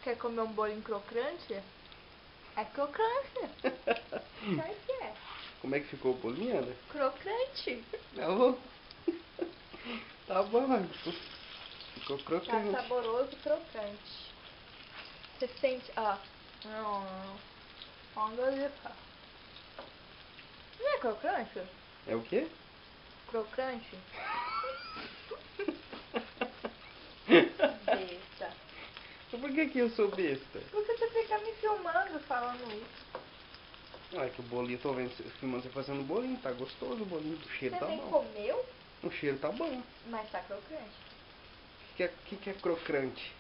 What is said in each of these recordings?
Quer comer um bolinho crocante? É crocante. Sabe o que é? Como é que ficou o bolinho, Ana? Crocante. Não. Tá bom. Ficou Tá crocante. saboroso e crocante. Você sente, ó. Não. Olha. Não é crocante? É o quê? Crocante? Besta. Por que eu sou besta? Porque você fica me filmando falando isso. Ah, é que o bolinho, tô vendo, filmando você fazendo bolinho, tá gostoso o bolinho, o cheiro Você tá nem bom. comeu, O cheiro tá bom. mas tá crocante. O que é crocante?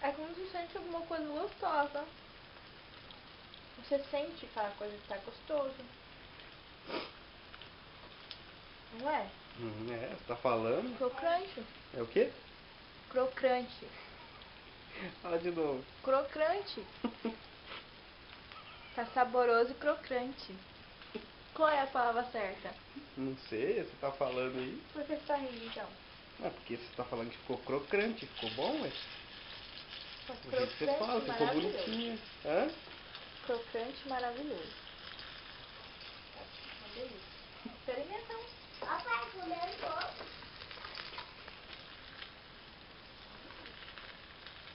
É como se sente alguma coisa gostosa. Você sente aquela coisa que tá gostoso. Não é? É, você tá falando? Crocante. É o quê? Crocante. Fala de novo. Crocante. Tá saboroso e crocante. Qual é a palavra certa? Não sei, você tá falando aí. Por que você tá rindo então? Ah, porque você tá falando que ficou crocante, ficou bom, ué? Tá O jeito que você fala, crocante ficou maravilhoso. bonitinha. Hã? Crocante maravilhoso. Uma delícia. Experimenta um. Papai, comeu.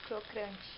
Crocante.